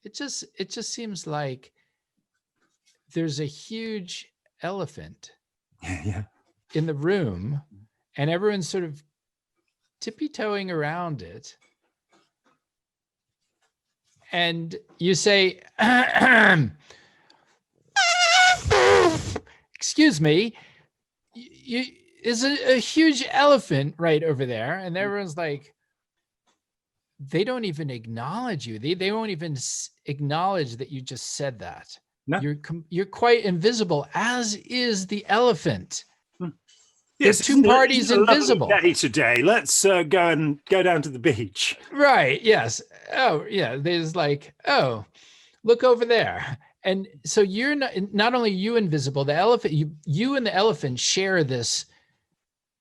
it just seems like there's a huge elephant in the room, and everyone's sort of tippy-toeing around it. And you say, excuse me, is a huge elephant right over there. And everyone's like, they don't even acknowledge you. They won't even acknowledge that you just said that. No. You're quite invisible, as is the elephant. Yes, there's two parties invisible. Day today. Let's go down to the beach. Right. Yes. Oh, yeah. There's like, oh, look over there. And so you're not only you invisible, the elephant, you and the elephant share this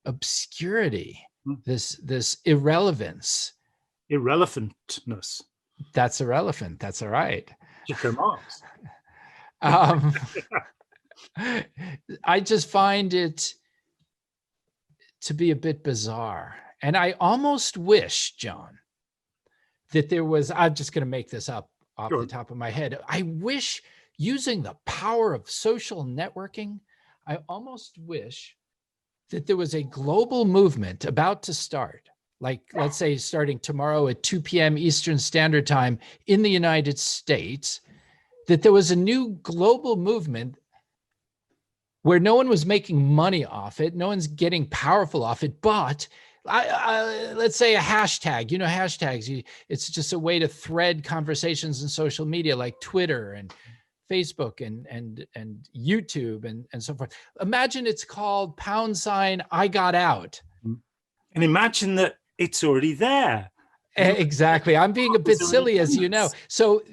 obscurity, this irrelevance. Irrelevantness. That's irrelevant. That's all right. I just find it to be a bit bizarre. And I almost wish, John, that there was, I'm just going to make this up off the top of my head. I wish, using the power of social networking, I almost wish that there was a global movement about to start, like, let's say, starting tomorrow at 2 p.m. Eastern Standard Time in the United States, that there was a new global movement where no one was making money off it, no one's getting powerful off it, but let's say a hashtag, hashtags, it's just a way to thread conversations in social media like Twitter and Facebook and YouTube and so forth. Imagine it's called # IGotOut. And imagine that it's already there. Exactly. I'm being a bit It's silly, as you know. independence. So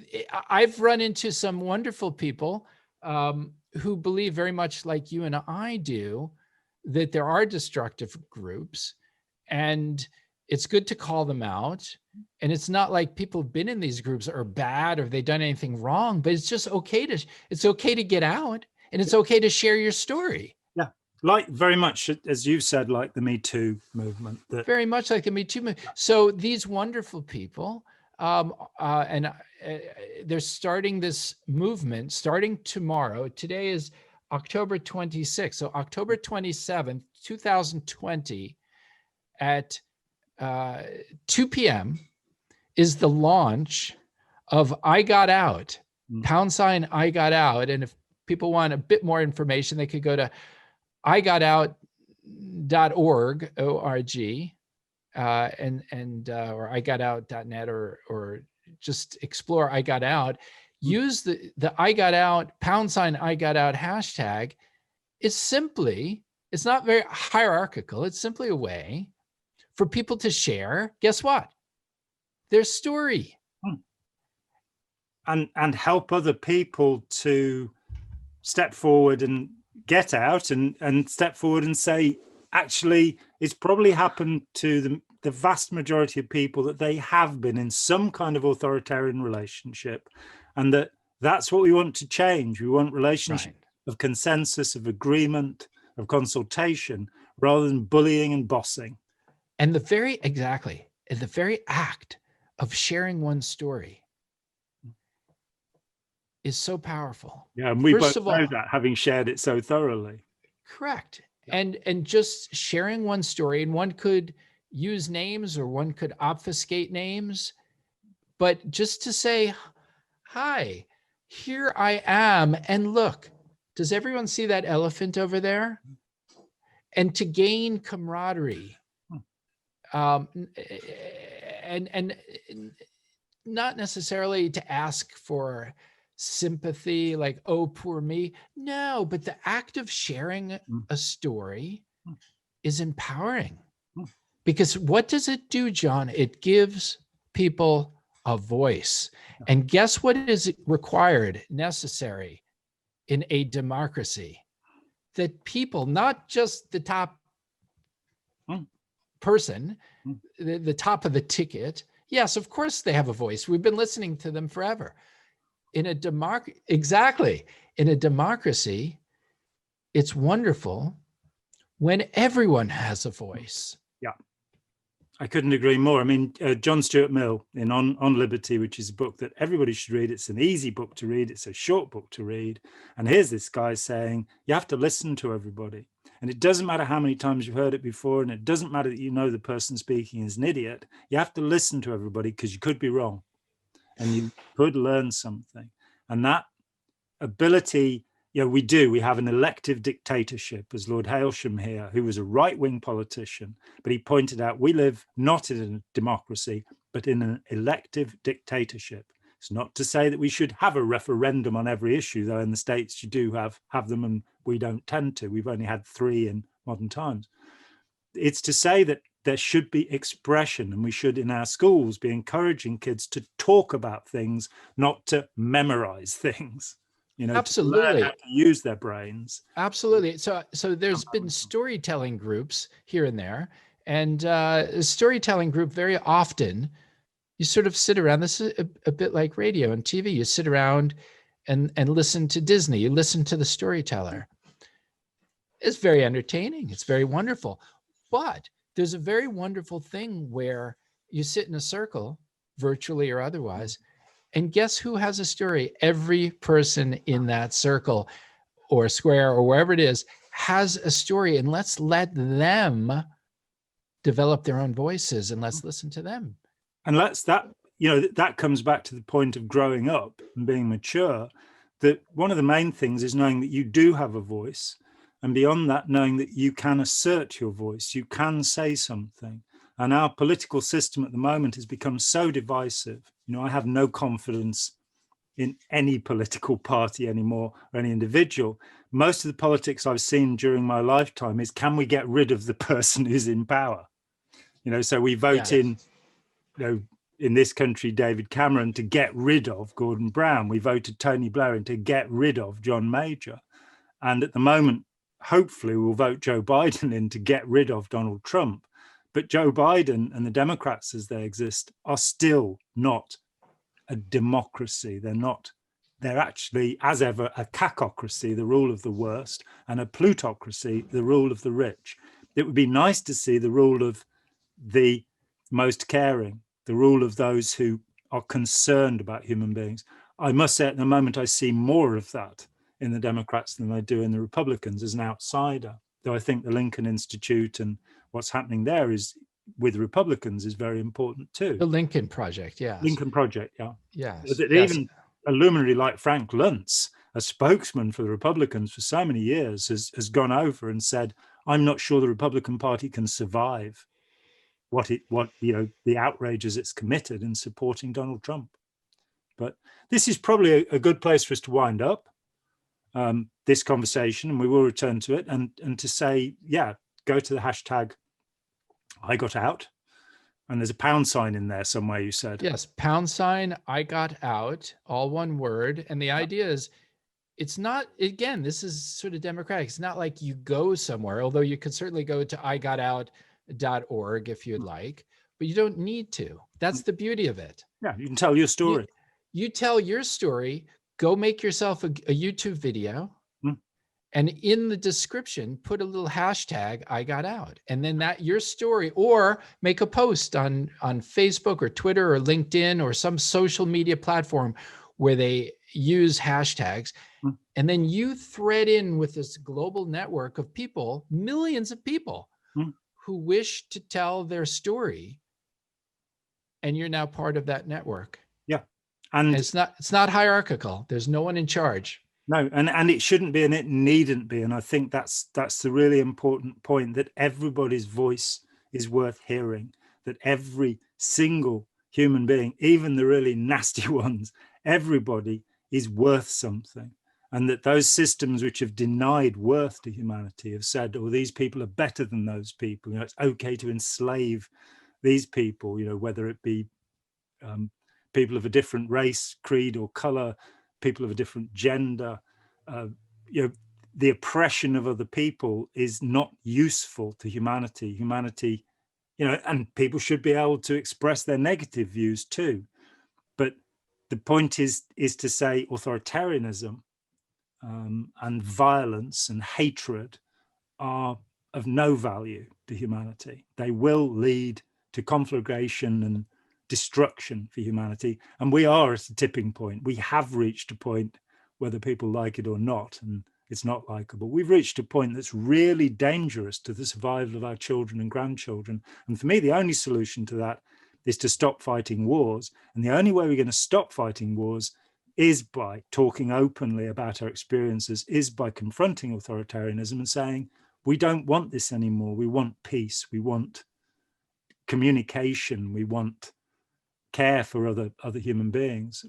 I've run into some wonderful people who believe very much like you and I do that there are destructive groups, and it's good to call them out. And it's not like people who've been in these groups are bad or they've done anything wrong, but it's just okay to get out, and it's okay to share your story. Yeah, like very much as you've said, like the Me Too movement. That Very much like the Me Too movement. So these wonderful people, they're starting this movement starting tomorrow. Today is October 26th. So October 27th, 2020 at 2 p.m. is the launch of IGotOut, # IGotOut. And if people want a bit more information, they could go to IGotOut.org, O-R-G, or IGotOut.net, or just explore IGotOut. Use the IGotOut, # IGotOut hashtag. It's not very hierarchical. It's simply a way for people to share, guess what? Their story. And help other people to step forward and get out and step forward and say, actually, it's probably happened to the vast majority of people that they have been in some kind of authoritarian relationship, and that's what we want to change. We want relationship of consensus, of agreement, of consultation, rather than bullying and bossing. And the very act of sharing one story is so powerful. Yeah, and we both know that, having shared it so thoroughly. Correct. Yeah. And just sharing one story, and one could use names or one could obfuscate names, but just to say, hi, here I am, and look, does everyone see that elephant over there? And to gain camaraderie, and not necessarily to ask for sympathy, like, oh, poor me. No, but the act of sharing a story is empowering. Because what does it do, John? It gives people a voice. And guess what is required, necessary in a democracy? That people, not just the top person, the top of the ticket. Yes, of course they have a voice. We've been listening to them forever. In a democracy, it's wonderful when everyone has a voice. Yeah, I couldn't agree more. I mean, John Stuart Mill in On Liberty, which is a book that everybody should read. It's an easy book to read. It's a short book to read. And here's this guy saying, you have to listen to everybody. And it doesn't matter how many times you've heard it before, and it doesn't matter that you know the person speaking is an idiot. You have to listen to everybody, because you could be wrong and you could learn something. And that ability, we have an elective dictatorship, as Lord Hailsham here, who was a right-wing politician, but he pointed out we live not in a democracy, but in an elective dictatorship. It's not to say that we should have a referendum on every issue, though in the States you do have them, and we don't tend to. We've only had 3 in modern times. It's to say that there should be expression, and we should, in our schools, be encouraging kids to talk about things, not to memorize things. Absolutely. To learn how to use their brains. Absolutely. So there's been storytelling groups here and there, and a storytelling group, very often you sort of sit around. This is a bit like radio and TV. You sit around and listen to Disney. You listen to the storyteller. It's very entertaining. It's very wonderful. But there's a very wonderful thing where you sit in a circle, virtually or otherwise, and guess who has a story? Every person in that circle or square or wherever it is has a story, and let's let them develop their own voices, and let's listen to them. And that comes back to the point of growing up and being mature, that one of the main things is knowing that you do have a voice. And beyond that, knowing that you can assert your voice, you can say something. And our political system at the moment has become so divisive. I have no confidence in any political party anymore, or any individual. Most of the politics I've seen during my lifetime is, can we get rid of the person who's in power? So we vote in in this country, David Cameron, to get rid of Gordon Brown. We voted Tony Blair in to get rid of John Major. And at the moment, hopefully we'll vote Joe Biden in to get rid of Donald Trump. But Joe Biden and the Democrats as they exist are still not a democracy. They're actually, as ever, a cacocracy, the rule of the worst, and a plutocracy, the rule of the rich. It would be nice to see the rule of the most caring, the rule of those who are concerned about human beings. I must say at the moment I see more of that in the Democrats than I do in the Republicans as an outsider, though I think the Lincoln Institute and what's happening there is with Republicans is very important too. The Lincoln Project, yeah. Lincoln Project, yeah. Yes. Even a luminary like Frank Luntz, a spokesman for the Republicans for so many years, has gone over and said, I'm not sure the Republican Party can survive the outrages it's committed in supporting Donald Trump. But this is probably a good place for us to wind up this conversation, and we will return to it, and to say, yeah, go to the hashtag IGotOut, and there's a pound sign in there somewhere, you said. Yes, pound sign IGotOut, all one word. And the idea is, it's not, again, this is sort of democratic. It's not like you go somewhere, although you could certainly go to IGotOut.org if you'd like, but you don't need to. That's the beauty of it. Yeah, you can tell your story. You tell your story, go make yourself a YouTube video, and in the description, put a little hashtag IGotOut, and then that your story, or make a post on Facebook or Twitter or LinkedIn or some social media platform where they use hashtags. And then you thread in with this global network of people, millions of people who wish to tell their story. And you're now part of that network. Yeah. And it's not hierarchical. There's no one in charge. No, and it shouldn't be, and it needn't be. And I think that's the really important point, that everybody's voice is worth hearing, that every single human being, even the really nasty ones, everybody is worth something. And that those systems which have denied worth to humanity have said, oh, these people are better than those people. It's okay to enslave these people, whether it be people of a different race, creed, or color, people of a different gender. The oppression of other people is not useful to humanity. Humanity, and people should be able to express their negative views too. But the point is to say authoritarianism and violence and hatred are of no value to humanity. They will lead to conflagration and destruction for humanity. And we are at a tipping point. We have reached a point, whether people like it or not, and it's not likable. We've reached a point that's really dangerous to the survival of our children and grandchildren. And for me, the only solution to that is to stop fighting wars. And the only way we're going to stop fighting wars is by talking openly about our experiences, is by confronting authoritarianism and saying, we don't want this anymore. We want peace. We want communication. We want care for other human beings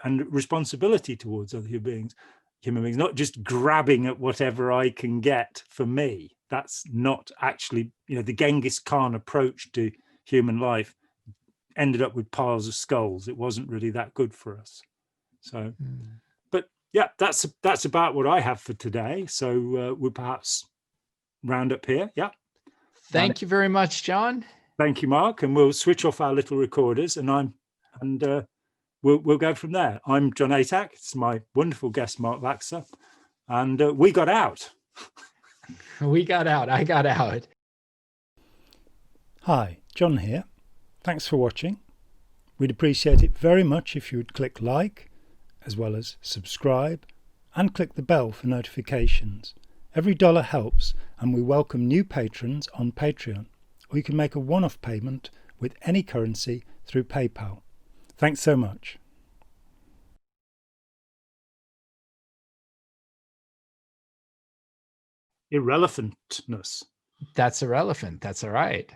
and responsibility towards other human beings, not just grabbing at whatever I can get for me. That's not actually, the Genghis Khan approach to human life ended up with piles of skulls. It wasn't really that good for us. So, but yeah, that's about what I have for today. So we'll perhaps round up here. Yeah. Thank you very much, John. Thank you, Mark. And we'll switch off our little recorders, and we'll go from there. I'm John Atack. It's my wonderful guest, Mark Laxer, and we got out. We got out. I got out. Hi, John here. Thanks for watching. We'd appreciate it very much if you would click like, as well as subscribe, and click the bell for notifications. Every dollar helps, and we welcome new patrons on Patreon, or you can make a one-off payment with any currency through PayPal. Thanks so much. Irrelevantness. That's irrelevant. That's all right.